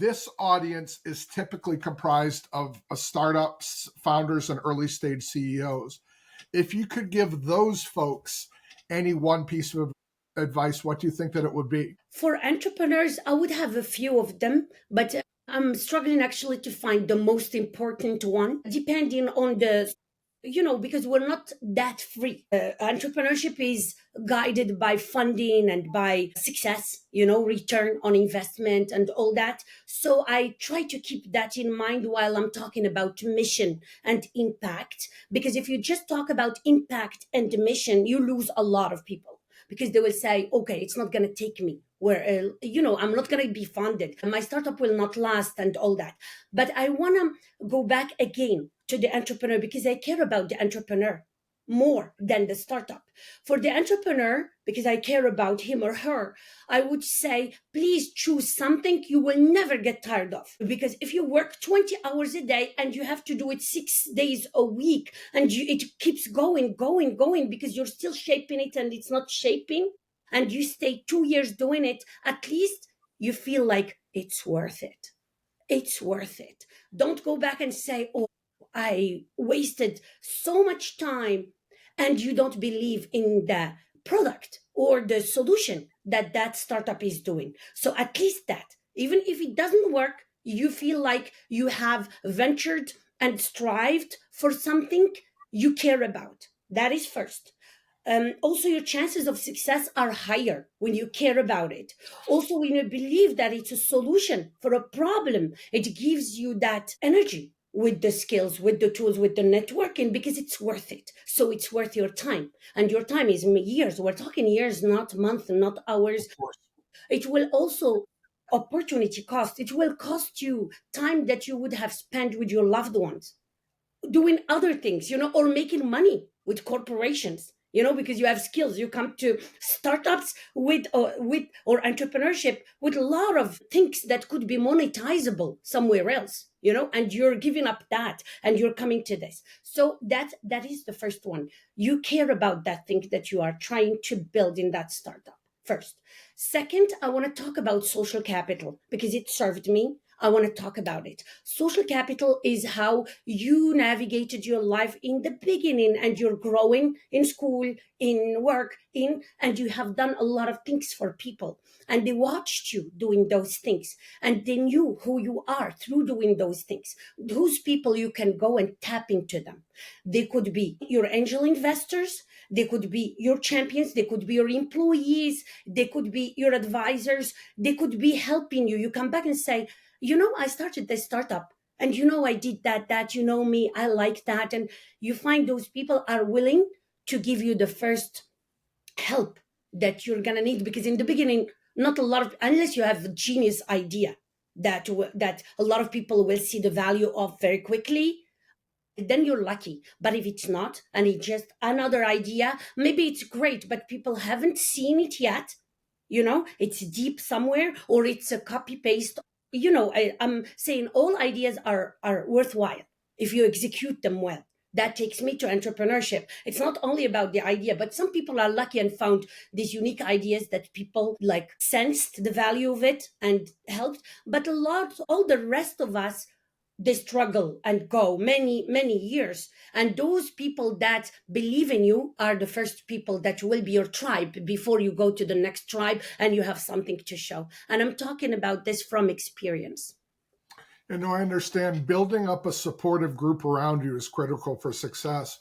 this audience is typically comprised of startups, founders, and early stage CEOs. If you could give those folks any one piece of advice, what do you think that it would be? For entrepreneurs, I would have a few of them, but I'm struggling actually to find the most important one, depending on because we're not that free. Entrepreneurship is guided by funding and by success, return on investment and all that. So I try to keep that in mind while I'm talking about mission and impact, because if you just talk about impact and mission, you lose a lot of people because they will say, okay, it's not going to take me where, I'm not going to be funded. My startup will not last and all that. But I want to go back again to the entrepreneur because I care about the entrepreneur more than the startup. For the entrepreneur, because I care about him or her, I would say, please choose something you will never get tired of. Because if you work 20 hours a day and you have to do it 6 days a week and it keeps going because you're still shaping it and it's not shaping, and you stay 2 years doing it, at least you feel like it's worth it. It's worth it. Don't go back and say, oh, I wasted so much time, and you don't believe in the product or the solution that startup is doing. So at least that, even if it doesn't work, you feel like you have ventured and strived for something you care about. That is first. Also, your chances of success are higher when you care about it. Also, when you believe that it's a solution for a problem, it gives you that energy with the skills, with the tools, with the networking, because it's worth it. So it's worth your time. And your time is years. We're talking years, not months, not hours. It will also opportunity cost. It will cost you time that you would have spent with your loved ones doing other things, or making money with corporations, because you have skills. You come to startups with or entrepreneurship with a lot of things that could be monetizable somewhere else, and you're giving up that and you're coming to this. So that is the first one. You care about that thing that you are trying to build in that startup first. Second, I want to talk about social capital because it served me. I want to talk about it. Social capital is how you navigated your life in the beginning and you're growing in school, in work, and you have done a lot of things for people. And they watched you doing those things and they knew who you are through doing those things. Those people, you can go and tap into them. They could be your angel investors. They could be your champions. They could be your employees. They could be your advisors. They could be helping you. You come back and say, I started this startup and I did that, me, I like that. And you find those people are willing to give you the first help that you're going to need, because in the beginning, not a lot of, unless you have a genius idea that a lot of people will see the value of very quickly, then you're lucky. But if it's not, and it's just another idea, maybe it's great, but people haven't seen it yet, it's deep somewhere, or it's a copy paste. I'm saying all ideas are worthwhile if you execute them well. That takes me to entrepreneurship. It's not only about the idea, but some people are lucky and found these unique ideas that people like sensed the value of it and helped. But all the rest of us, they struggle and go many, many years. And those people that believe in you are the first people that will be your tribe before you go to the next tribe and you have something to show. And I'm talking about this from experience. I understand building up a supportive group around you is critical for success.